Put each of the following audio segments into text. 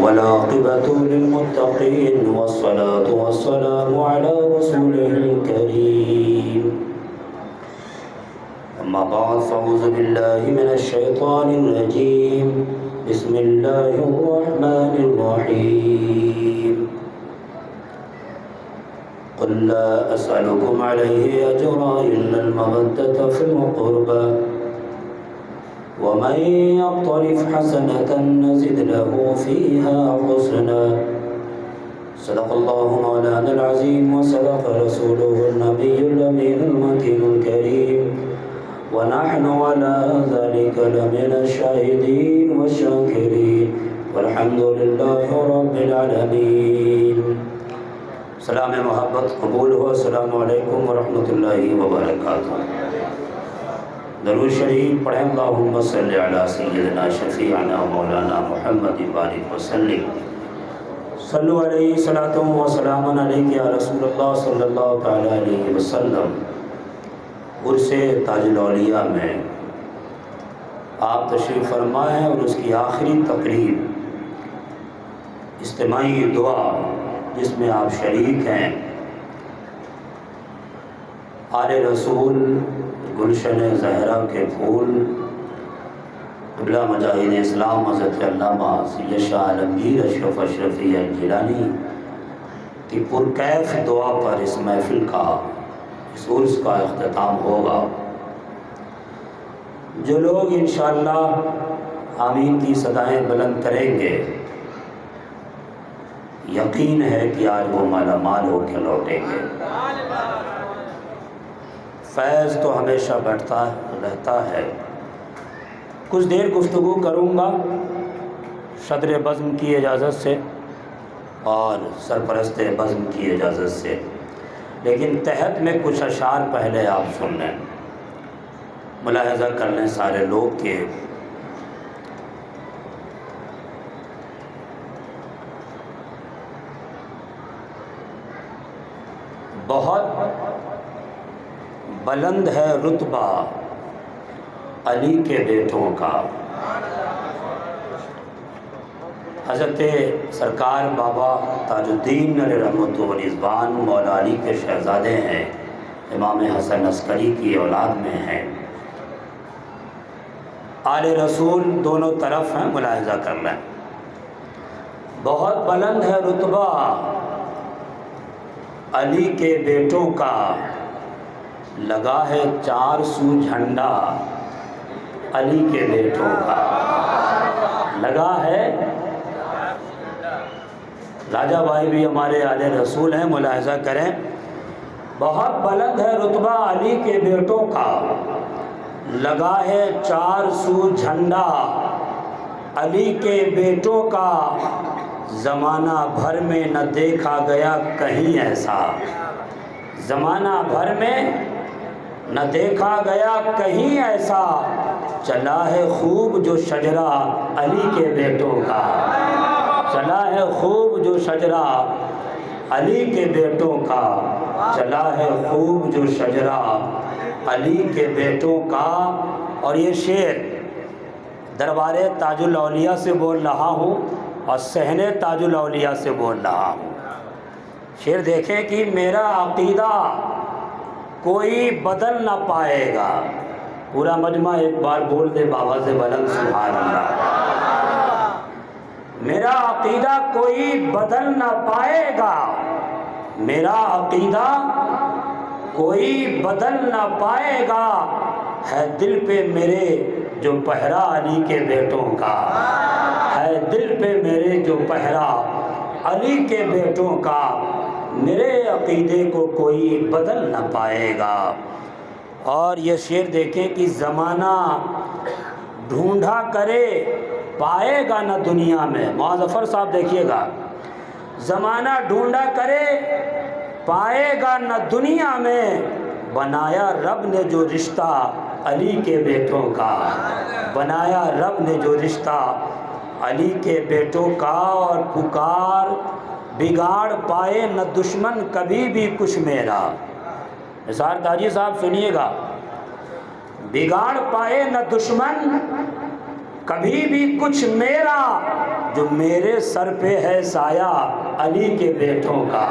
والعاقبة للمتقين والصلاة والسلام على رسوله الكريم. أما بعد فأعوذ بالله من الشيطان الرجيم. بسم الله الرحمن الرحيم. قل لا أسألكم عليه أجرا إلا المودة في القربى ومن يقترف حسنة نزد له فيها حسنا. صدق الله مولانا العظيم وصدق رسوله النبي الأمين المكين الكريم ونحن على ذلك لمن الشاهدين والشاكرين والحمد لله رب العالمين. سلام محبت قبول ہو. السلام علیکم ورحمۃ اللہ وبرکاتہ. درود شریف پڑھیں. اللہم صلی علی سیدنا شفیعنا مولانا محمد بارک وسلم. صلو علیہ صلاۃ و سلام علیک یا رسول اللہ صلی اللہ تعالی علیہ وسلم. عرس تاج الاولیاء میں آپ تشریف فرمائیں اور اس کی آخری تقریب اجتماعی دعا جس میں آپ شریک ہیں، آل رسول گلشن زہرا کے پھول قبلہ مجاہد اسلام حضرت علامہ سید شاہ عالمگیر اشرف اشرفی الجیلانی کی پرکیف دعا پر اس محفل کا، اس عرس کا اختتام ہوگا. جو لوگ انشاءاللہ آمین کی صدائیں بلند کریں گے، یقین ہے کہ آج وہ مالا مال ہو کے لوٹیں گے. فیض تو ہمیشہ بڑھتا رہتا ہے. کچھ دیر گفتگو کروں گا صدر بزم کی اجازت سے اور سرپرست بزم کی اجازت سے، لیکن تحت میں کچھ اشعار پہلے آپ سن لیں، ملاحظہ کر لیں سارے لوگ کہ بہت بلند ہے رتبہ علی کے بیٹوں کا. حضرت سرکار بابا تاج الدین علیہ رحمۃ والرضوان مولا علی کے شہزادے ہیں، امام حسن عسکری کی اولاد میں ہیں. آل رسول دونوں طرف ہیں، ملاحظہ کر لیں. بہت بلند ہے رتبہ علی کے بیٹوں کا، لگا ہے 400 جھنڈا علی کے بیٹوں کا. لگا ہے، راجہ بھائی بھی ہمارے آل رسول ہیں، ملاحظہ کریں. بہت بلند ہے رتبہ علی کے بیٹوں کا، لگا ہے 400 جھنڈا علی کے بیٹوں کا. زمانہ بھر میں نہ دیکھا گیا کہیں ایسا، زمانہ بھر میں نہ دیکھا گیا کہیں ایسا. چلا ہے خوب جو شجرہ علی کے بیٹوں کا، چلا ہے خوب جو شجرہ علی کے بیٹوں کا، چلا ہے خوب جو شجرہ علی کے بیٹوں کا. اور یہ شعر دربار تاج الاولیاء سے بول رہا ہوں اور صحن تاج الاولیاء سے بول رہا ہوں. شعر دیکھیں کہ میرا عقیدہ کوئی بدل نہ پائے گا. پورا مجمع ایک بار بول دے بابا سے بلند سبحان اللہ. میرا عقیدہ کوئی بدل نہ پائے گا، میرا عقیدہ کوئی بدل نہ پائے گا. ہے دل پہ میرے جو پہرا علی کے بیٹوں کا، ہے دل پہ میرے جو پہرا علی کے بیٹوں کا. میرے عقیدے کو کوئی بدل نہ پائے گا. اور یہ شعر دیکھیں کہ زمانہ ڈھونڈا کرے پائے گا نہ دنیا میں. معظفر صاحب دیکھیے گا، زمانہ ڈھونڈا کرے پائے گا نہ دنیا میں. بنایا رب نے جو رشتہ علی کے بیٹوں کا، بنایا رب نے جو رشتہ علی کے بیٹوں کا. اور پکار بگاڑ پائے نہ دشمن کبھی بھی کچھ میرا. نثار تاجی صاحب سنیے گا، بگاڑ پائے نہ دشمن کبھی بھی کچھ میرا جو میرے سر پہ ہے سایہ علی کے بیٹوں کا،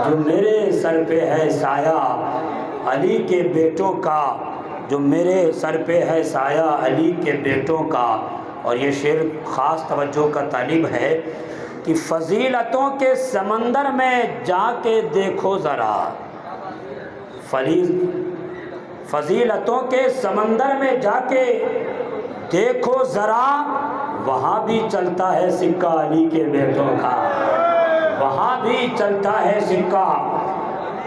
جو میرے سر پہ ہے سایہ علی کے بیٹوں کا، جو میرے سر پہ ہے سایہ علی کے بیٹوں کا۔ اور یہ شعر خاص توجہ کا طالب ہے کہ فضیلتوں کے سمندر میں جا کے دیکھو ذرا، فضیلتوں کے سمندر میں جا کے دیکھو ذرا، وہاں بھی چلتا ہے سکہ علی کے بیٹوں کا، وہاں بھی چلتا ہے سکہ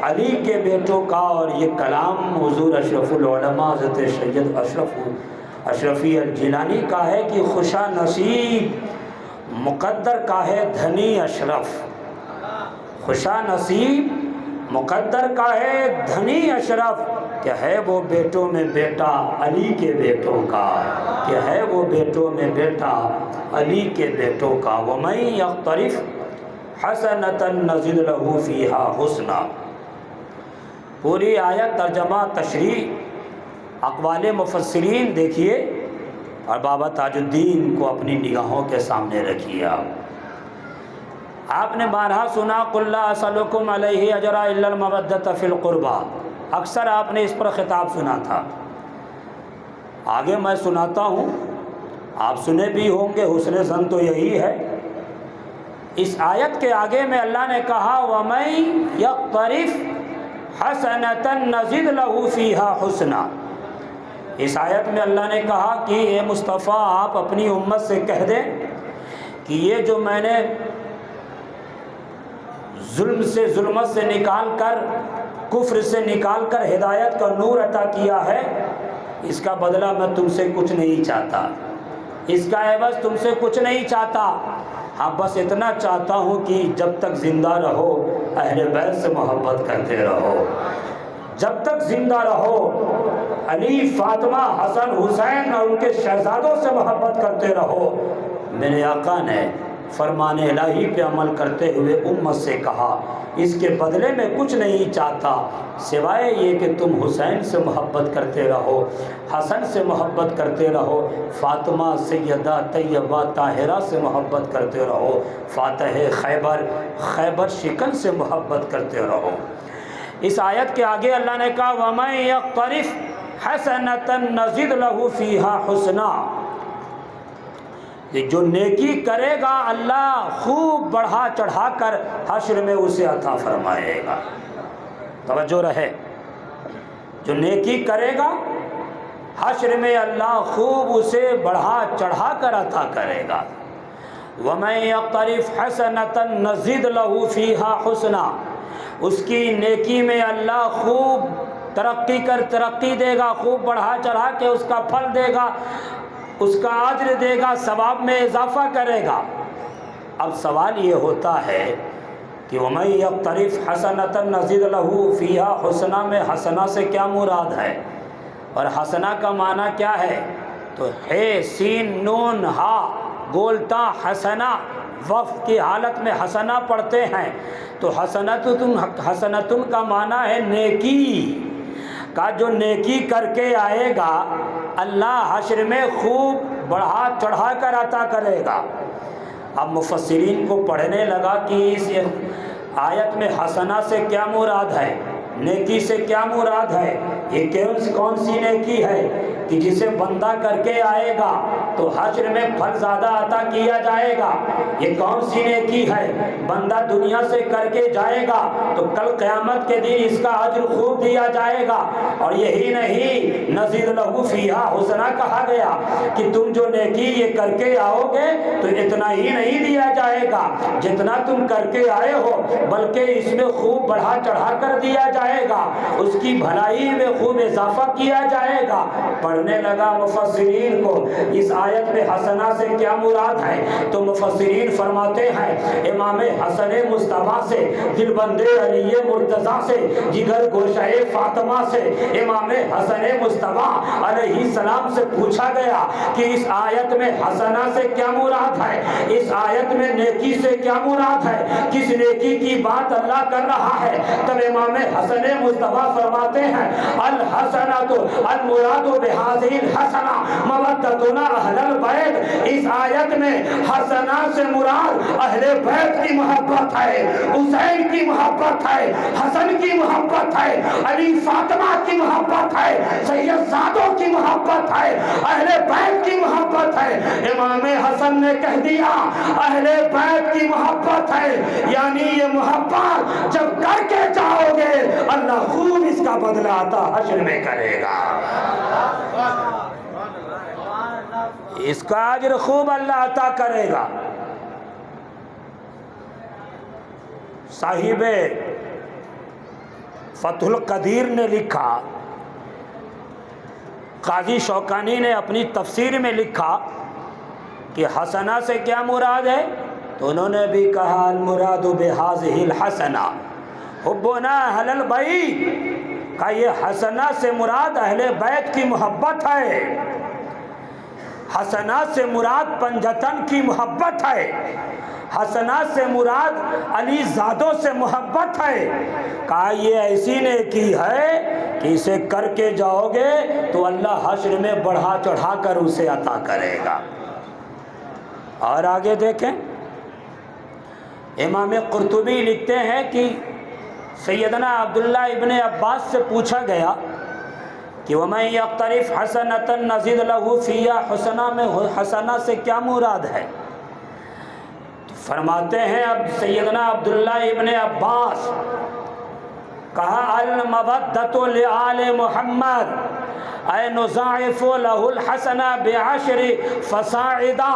علی کے بیٹوں کا۔ اور یہ کلام حضور اشرف العلماء حضرت سید اشرفی الجیلانی کا ہے کہ خوشا نصیب مقدر کا ہے دھنی اشرف، خوشا نصیب مقدر کا ہے دھنی اشرف، کہ ہے وہ بیٹوں میں بیٹا علی کے بیٹوں کا، کہ ہے وہ بیٹوں میں بیٹا علی کے بیٹوں کا۔ وَمَن يَقْتَرِفْ حَسَنَةً نَزِدْ لَهُ فِيهَا حُسْنًا۔ پوری آیت ترجمہ تشریح اقوال مفسرین دیکھیے اور بابا تاج الدین کو اپنی نگاہوں کے سامنے رکھیے۔ آپ نے بارہا سنا قُلْ لَا أَسْأَلُكُمْ عَلَيْهِ أَجْرًا إِلَّا الْمَوَدَّةَ فِي الْقُرْبَى، اکثر آپ نے اس پر خطاب سنا تھا، آگے میں سناتا ہوں، آپ سنے بھی ہوں گے، حسن ظن تو یہی ہے۔ اس آیت کے آگے میں اللہ نے کہا وَمَن يَقْتَرِفْ حَسَنَةً نَزِدْ لَهُ فِيهَا حُسْنًا۔ اس آیت میں اللہ نے کہا کہ اے مصطفیٰ آپ اپنی امت سے کہہ دیں کہ یہ جو میں نے ظلمت سے نکال کر، کفر سے نکال کر ہدایت کا نور عطا کیا ہے، اس کا بدلہ میں تم سے کچھ نہیں چاہتا، اس کا عوض تم سے کچھ نہیں چاہتا، ہاں بس اتنا چاہتا ہوں کہ جب تک زندہ رہو اہل بیت سے محبت کرتے رہو، جب تک زندہ رہو علی، فاطمہ، حسن، حسین اور ان کے شہزادوں سے محبت کرتے رہو۔ میرے آقا نے فرمان الہی پہ عمل کرتے ہوئے امت سے کہا اس کے بدلے میں کچھ نہیں چاہتا سوائے یہ کہ تم حسین سے محبت کرتے رہو، حسن سے محبت کرتے رہو، فاطمہ سیدہ طیبہ طاہرہ سے محبت کرتے رہو، فاتح خیبر شکن سے محبت کرتے رہو۔ اس آیت کے آگے اللہ نے کہا وَمَن يَقْتَرِفْ حَسَنَةً نَزِدْ لَهُ فِيهَا حُسْنًا۔ یہ جو نیکی کرے گا اللہ خوب بڑھا چڑھا کر حشر میں اسے عطا فرمائے گا۔ توجہ رہے، جو نیکی کرے گا حشر میں اللہ خوب اسے بڑھا چڑھا کر عطا کرے گا۔ وَمَن يَقْتَرِفْ حَسَنَةً نَزِدْ لَهُ فِيهَا حُسْنًا، اس کی نیکی میں اللہ خوب ترقی دے گا، خوب بڑھا چڑھا کے اس کا پھل دے گا، اس کا اجر دے گا، ثواب میں اضافہ کرے گا۔ اب سوال یہ ہوتا ہے کہ وَمَن يَقْتَرِفْ حَسَنَةً نَزِدْ لَهُ فِيهَا حُسْنًا میں حسنہ سے کیا مراد ہے اور حسنہ کا معنی کیا ہے؟ تو ہے سین نون ہا گولتا حسنہ، وقف کی حالت میں حسنہ پڑھتے ہیں تو حسنتن کا معنی ہے نیکی کا، جو نیکی کر کے آئے گا اللہ حشر میں خوب بڑھا چڑھا کر عطا کرے گا۔ اب مفسرین کو پڑھنے لگا کہ اس آیت میں حسنہ سے کیا مراد ہے، نیکی سے کیا مراد ہے، یہ کون سی نیکی ہے کہ جسے بندہ کر کے آئے گا تو حشر میں پھل زیادہ عطا کیا جائے گا، یہ کون سی نیکی ہے بندہ دنیا سے کر کے جائے گا تو کل قیامت کے دن اس کا اجر خوب دیا جائے گا۔ اور یہی نہیں نزید لہو فیہا حسنہ کہا گیا کہ تم جو نیکی یہ کر کے آؤ گے تو اتنا ہی نہیں دیا جائے گا جتنا تم کر کے آئے ہو، بلکہ اس میں خوب بڑھا چڑھا کر دیا جائے گا، اس کی بھلائی میں خوب اضافہ کیا جائے گا۔ پڑھنے لگا مفسرین کو اس آیت میں حسنہ سے کیا مراد ہے تو مفسرین فرماتے ہیں امام حسن مصطفیٰ سے، دل بندے علی مرتضیٰ سے، جگر گوشہ فاطمہ سے امام حسن مصطفیٰ علیہ السلام سے پوچھا گیا کہ اس آیت میں حسنہ سے کیا مراد ہے، اس آیت میں نیکی سے کیا مراد ہے، کس نیکی کی بات اللہ کر رہا ہے؟ تب امام حسن مصطفیٰ فرماتے ہیں الحسنۃ المراد بہذہ الحسنہ مودتنا اہل اہل بیت، اس آیت میں حسنہ سے مراد اہل بیت کی محبت ہے، حسین کی محبت ہے، حسن کی محبت ہے، علی فاطمہ کی محبت ہے، سید زادوں کی محبت ہے، اہل بیت کی محبت ہے۔ امام حسن نے کہہ دیا اہل بیت کی محبت ہے، یعنی یہ محبت جب کر کے جاؤ گے اللہ خوب اس کا بدلہ عطا حشر میں کرے گا، اس کا اجر خوب اللہ عطا کرے گا۔ صاحب فتح القدیر نے لکھا، قاضی شوکانی نے اپنی تفسیر میں لکھا کہ حسنہ سے کیا مراد ہے، تو انہوں نے بھی کہا المراد بہذہ الحسنہ حبنا اہل البیت، کہ یہ حسنہ سے مراد اہل بیت کی محبت ہے، حسنہ سے مراد پنجتن کی محبت ہے، حسنہ سے مراد علی زادوں سے محبت ہے، کہا یہ ایسی نے کی ہے کہ اسے کر کے جاؤ گے تو اللہ حشر میں بڑھا چڑھا کر اسے عطا کرے گا۔ اور آگے دیکھیں، امام قرطبی لکھتے ہیں کہ سیدنا عبداللہ ابن عباس سے پوچھا گیا کہ وَمَن يَقْتَرِفْ حَسَنَةً نَزِدْ لَهُ فِيهَا، حسنہ میں حسنہ سے کیا مراد ہے؟ تو فرماتے ہیں اب سیدنا عبداللہ ابن عباس، کہا المودۃ لآل محمد اے نضاعف لہ الحسنہ بعشر فصاعدا۔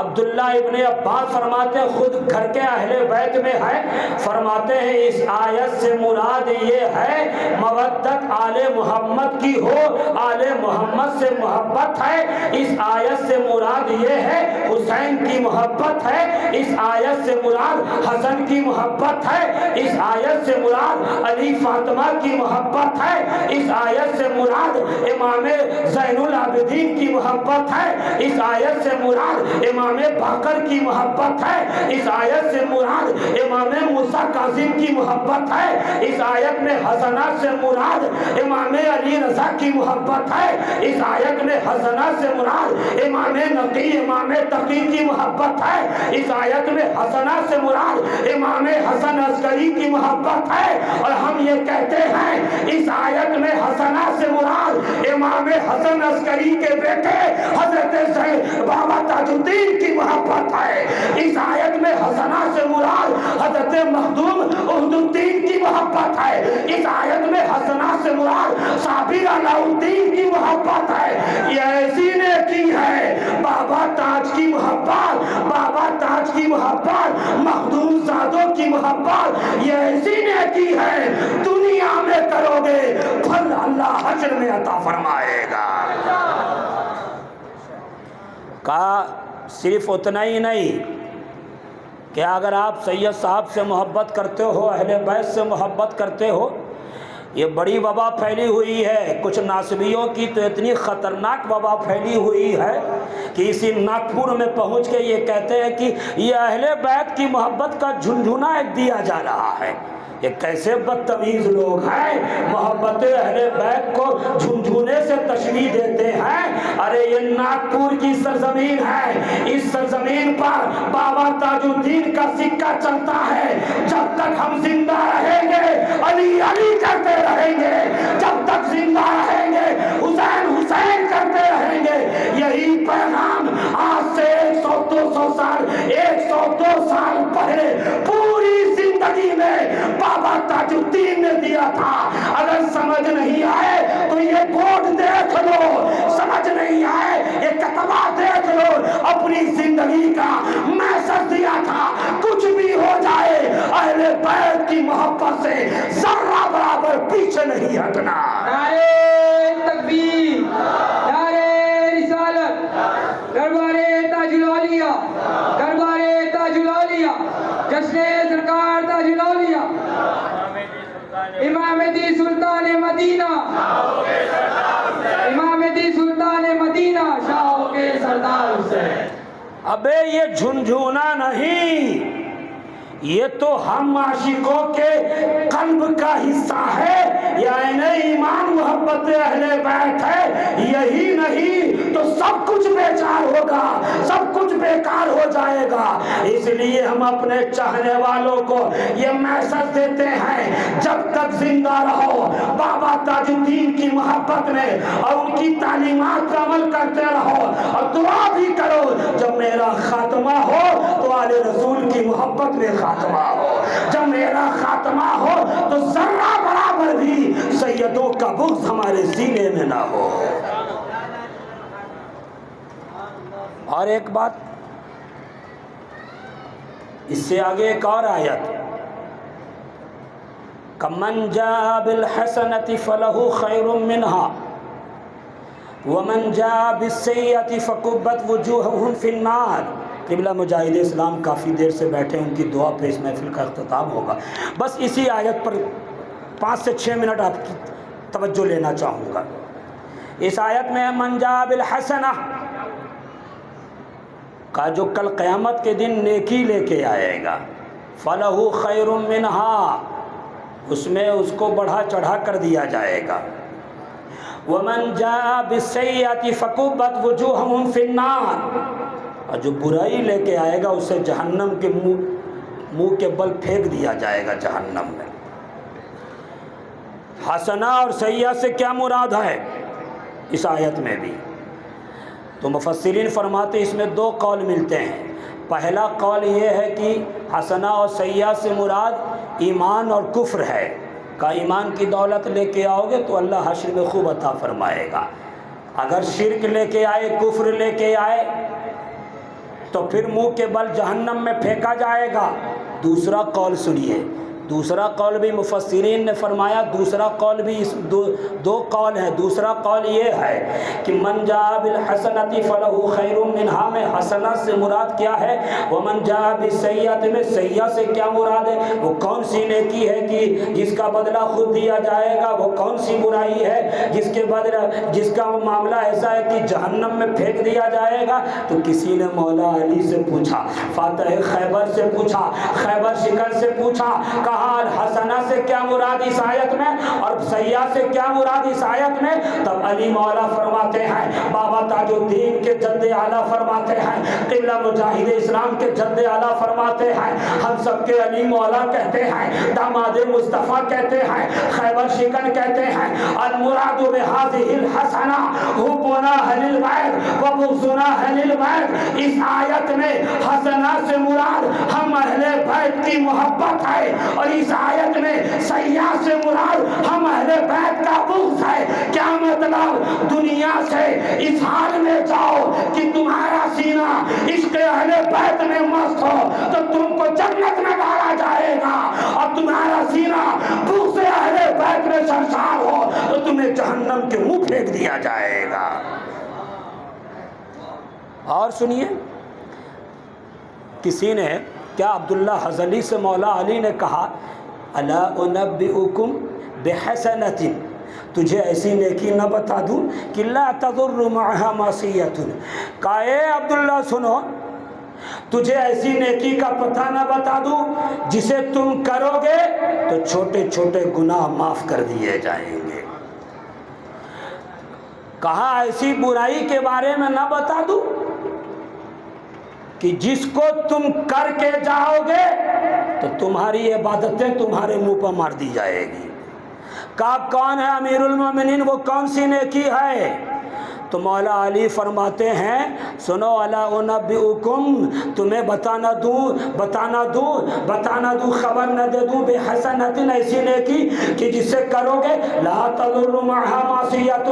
عبداللہ ابن عباس فرماتے ہیں خود گھر کے اہل بیت میں ہے، فرماتے ہیں اس آیت سے مراد یہ ہے مودت آل محمد کی ہو، آل محمد سے محبت ہے، اس آیت سے مراد یہ ہے حسین کی محبت ہے، اس آیت سے مراد حسن کی محبت ہے، اس آیت سے مراد علی فاطمہ کی محبت ہے، اس آیت سے مراد امام زین العابدین کی محبت ہے، اس آیت سے مراد امام باقر کی محبت ہے، اس آیت سے مراد امام موسیٰ کاظم کی محبت ہے، اس آیت میں حسنہ سے مراد امام علی رضا کی محبت ہے، اس آیت میں حسنہ سے مراد امام نقی امام تقی کی محبت ہے، اس آیت میں حسنہ سے مراد امام حسن عسکری کی محبت ہے، اور ہم یہ کہتے ہیں اس آیت میں حسنہ سے مراد امام حسن عسکری کے بیٹے حضرت بابا تاج الدین کی محبت ہے، اس آیت میں حسنہ سے مراد حضرت مخدوم عہد الدین کی محبت ہے، اس آیت میں حسنہ سے مراد صابر علاء الدین کی محبت ہے۔ یہ ایسی نے کی ہے بابا تاج کی محبت، بابا تاج کی محبت، مخدوم زادوں کی محبت، یہ ایسی نے کی ہے دنیا میں کرو گے پھل اللہ حشر میں عطا فرمائے گا۔ کہا صرف اتنا ہی نہیں کہ اگر آپ سید صاحب سے محبت کرتے ہو، اہل بیت سے محبت کرتے ہو، یہ بڑی وبا پھیلی ہوئی ہے، کچھ ناصبیوں کی تو اتنی خطرناک وبا پھیلی ہوئی ہے کہ اسی ناگپور میں پہنچ کے یہ کہتے ہیں کہ یہ اہل بیت کی محبت کا جھنجھنا ایک دیا جا رہا ہے۔ یہ کیسے بدتمیز لوگ ہیں، محبت اہل بیت کو جھنجھونے سے تشبیہ دیتے ہیں۔ ارے یہ ناگپور کی سرزمین ہے، اس سرزمین پر بابا تاج الدین کا سکہ چلتا ہے، جب تک ہم زندہ رہیں گے علی علی کرتے رہیں گے، جب تک زندہ رہیں گے حسین حسین کرتے رہیں گے۔ یہی پیغام آج سے 100-200 سال 102 سال پہلے پوری زندگی میں بابا تاج الدین نے دیا تھا۔ اگر سمجھ نہیں آئے تو یہ بورڈ دیکھ لو، سمجھ نہیں آئے یہ کتبہ دیکھ لو، اپنی زندگی کا میسج دیا تھا کچھ بھی ہو جائے اہل بیت کی محبت سے ذرہ برابر پیچھے نہیں ہٹنا۔ نعرہ تکبیر، نعرہ رسالت، دربار تاج الاولیاء، دربار تاج الاولیاء، جشن سرکار تاج الاولیاء، امام دی سلطان مدینہ، امام دی سلطان مدینہ، شاہوں کے سردار حسین۔ ابے یہ جھنجھونا نہیں، یہ تو ہم عاشقوں کے قلب کا حصہ ہے، یعنی ایمان محبت اہل بیت ہے، یہی نہیں تو سب کچھ بیچار ہوگا، سب کچھ بیکار ہو جائے گا۔ اس لیے ہم اپنے چاہنے والوں کو یہ میسج دیتے ہیں، جب تک زندہ رہو بابا تاج الدین کی محبت میں اور ان کی تعلیمات پر عمل کرتے رہو، اور دعا بھی کرو جب میرا خاتمہ ہو تو آل رسول کی محبت میں خاتمہ ہو، جب میرا خاتمہ ہو تو ذرہ برابر بھی سیدوں کا بغض ہمارے سینے میں نہ ہو۔ اور ایک بات، اس سے آگے ایک اور آیت، کمن جاء بالحسنۃ فلہ خیر منہا ومن جاء بالسیئۃ فکبت وجوہہم فی النار۔ قبلہ مجاہد اسلام کافی دیر سے بیٹھے، ان کی دعا پہ اس محفل کا اختتام ہوگا۔ بس اسی آیت پر 5 سے 6 منٹ آپ کی توجہ لینا چاہوں گا۔ اس آیت میں من جاء بالحسنہ کا جو کل قیامت کے دن نیکی لے کے آئے گا، فلہ خیر منہا، اس میں اس کو بڑھا چڑھا کر دیا جائے گا۔ ومن جاء بالسیئۃ فکبت وجوہہم فی النار، اور جو برائی لے کے آئے گا اسے جہنم کے منہ کے بل پھینک دیا جائے گا جہنم میں۔ حسنہ اور سیئہ سے کیا مراد ہے اس آیت میں بھی؟ تو مفسرین فرماتے اس میں 2 قول ملتے ہیں۔ پہلا قول یہ ہے کہ حسنہ اور سیئہ سے مراد ایمان اور کفر ہے، کہ ایمان کی دولت لے کے آؤ گے تو اللہ حشر میں خوب عطا فرمائے گا۔ اگر شرک لے کے آئے، کفر لے کے آئے تو پھر منہ کے بل جہنم میں پھینکا جائے گا۔ دوسرا قول سنیے، دوسرا قول بھی مفسرین نے فرمایا، دوسرا قول بھی دو قول ہے۔ دوسرا قول یہ ہے کہ من جاء بالحسنۃ فلہ خیر منہا میں حسنہ سے مراد کیا ہے، ومن جاء بالسیئۃ میں سیئہ سے کیا مراد ہے، وہ کون سی نیکی ہے کہ جس کا بدلہ خود دیا جائے گا، وہ کون سی برائی ہے جس کے بدلہ جس کا معاملہ ایسا ہے کہ جہنم میں پھینک دیا جائے گا۔ تو کسی نے مولا علی سے پوچھا، فاتح خیبر سے پوچھا، خیبر شکن سے پوچھا، حسنہ سے کیا مراد اس آیت میں اور سیئہ سے کیا مراد اس آیت میں؟ تب علی مولا فرماتے ہیں، بابا تاج الدین کے جد اعلیٰ فرماتے ہیں، قبلہ مجاہد اسلام کے جد اعلیٰ فرماتے ہیں، ہم سب کے علی مولا کہتے ہیں، داماد مصطفیٰ کہتے ہیں، خیبر شکن کہتے ہیں، المراد بہذہ الحسنہ حبنا اہل البیت وبغضنا اہل البیت۔ اس آیت میں حسنہ سے مراد ہم اہل بیت کی محبت ہے، اور اس آیت میں سیئہ سے مراد ہم اہل بیت کا بغض ہے۔ کیا مطلب؟ دنیا سے اس حال میں جاؤ کہ تمہارا سینہ عشق اہل بیت میں مست ہو تو تم کو جنت میں ڈالا جائے گا، اور تمہارا سینہ بغض اہل بیت میں سرشار ہو تو تمہیں جہنم کے منہ پھینک دیا جائے گا۔ اور سنیے، کسی نے کیا عبداللہ حضلی سے مولا علی نے کہا، الا انبئکم بحسنۃ، تجھے ایسی نیکی نہ بتا دوں کہ لا تضر معها معصیۃ۔ کہا اے عبداللہ سنو، تجھے ایسی نیکی کا پتہ نہ بتا دوں جسے تم کرو گے تو چھوٹے چھوٹے گناہ معاف کر دیے جائیں گے۔ کہا ایسی برائی کے بارے میں نہ بتا دوں کہ جس کو تم کر کے جاؤ گے تو تمہاری عبادتیں تمہارے منہ پر مار دی جائے گی۔ کہا کون ہے امیر المومنین، وہ کون سی نیکی ہے؟ تو مولا علی فرماتے ہیں، سنو، الا انبئکم، تمہیں بتانا دوں خبر نہ دے دوں بحسنۃ، ایسی نیکی کہ جسے کرو گے لا تضر معها معصیۃ،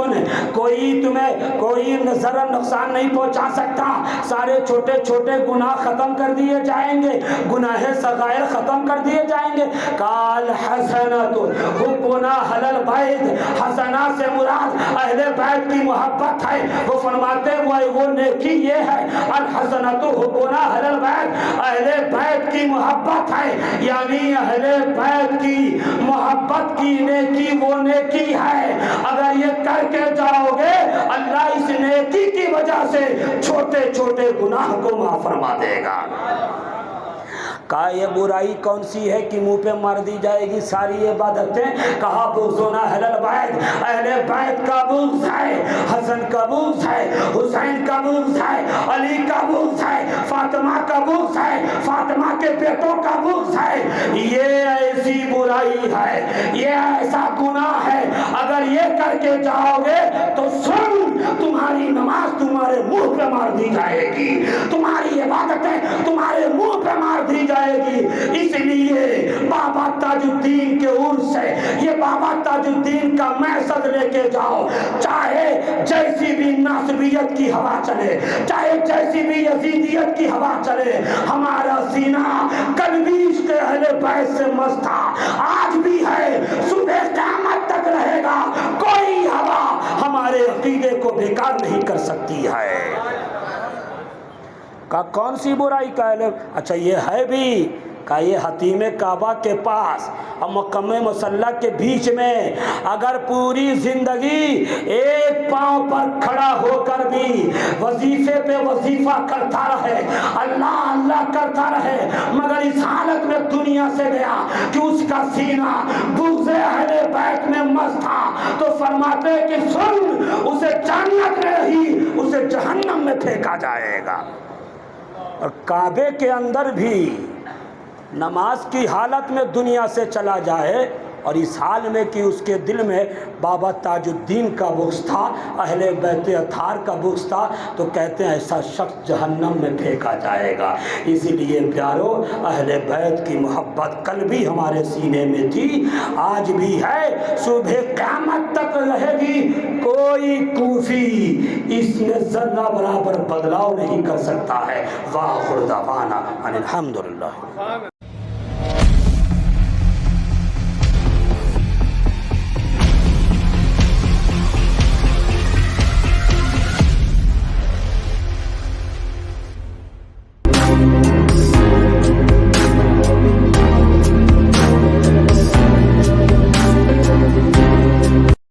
کوئی ذرا نقصان نہیں پہنچا سکتا، سارے چھوٹے چھوٹے گناہ ختم کر دیے جائیں گے، گناہ صغائر ختم کر دیے جائیں گے۔ قال حسنۃ حبنا اہل البیت، حسنہ سے مراد اہل بیت کی محبت ہے۔ وہ فرماتے وہ نیکی یہ ہے، الحسنۃ حبنا اہل البیت، اہل بیت کی محبت ہے، یعنی اہل بیت کی محبت کی نیکی وہ نیکی ہے، اگر یہ کر کے جاؤ گے اللہ اس نیکی کی وجہ سے چھوٹے چھوٹے گناہ کو معاف فرما دے گا۔ کہا یہ برائی کون سی ہے کہ منہ پہ مار دی جائے گی ساری عبادتیں؟ کہا بغضنا اہل البیت، اہل بیت کا بغض ہے، حسن کا بغض ہے، حسین کا بغض ہے، علی کا بغض ہے، فاطمہ کا بغض ہے، فاطمہ کے بیٹوں کا بغض ہے۔ یہ ایسی برائی ہے، یہ ایسا گناہ ہے، اگر یہ کر کے جاؤ گے تو سن، تمہاری نماز تمہارے منہ پہ مار دی جائے گی، تمہاری عبادتیں تمہارے منہ پہ مار دی جائے گی۔ اس لیے بابا تاج الدین کے عرس سے یہ بابا تاج الدین کا محضر لے کے جاؤ، چاہے جیسی بھی ناصبیت کی ہوا چلے، چاہے جیسی بھی یزیدیت کی ہوا چلے، ہمارا سینہ کل بھی عشق اہل بیت سے مست تھا، آج بھی ہے، صبح قیامت تک رہے گا۔ کوئی ہوا ہمارے عقیدے کو بیکار نہیں کر سکتی ہے۔ کہا کون سی برائی کا علم؟ اچھا یہ ہے بھی، کہا یہ حتیم کعبہ کے پاس اور مقام مصلی کے بیچ میں اگر پوری زندگی ایک پاؤں پر کھڑا ہو کر بھی وظیفے پہ وظیفہ کرتا رہے، اللہ اللہ کرتا رہے، مگر اس حالت میں دنیا سے گیا کہ اس کا سینہ بغض اہل بیت میں مست تھا، تو فرماتے کہ سن، اسے جنت میں نہیں، اسے جہنم میں پھینکا جائے گا۔ اور کعبے کے اندر بھی نماز کی حالت میں دنیا سے چلا جائے اور اس حال میں کہ اس کے دل میں بابا تاج الدین کا بغض تھا، اہل بیت اطہار کا بغض تھا، تو کہتے ہیں ایسا شخص جہنم میں پھینکا جائے گا۔ اسی لیے پیارو، اہل بیت کی محبت کل بھی ہمارے سینے میں تھی، آج بھی ہے، صبح قیامت تک رہے گی۔ کوئی کوفی اس میں ذرہ برابر بدلاؤ نہیں کر سکتا ہے۔ وآخر دعوانا ان الحمدللہ۔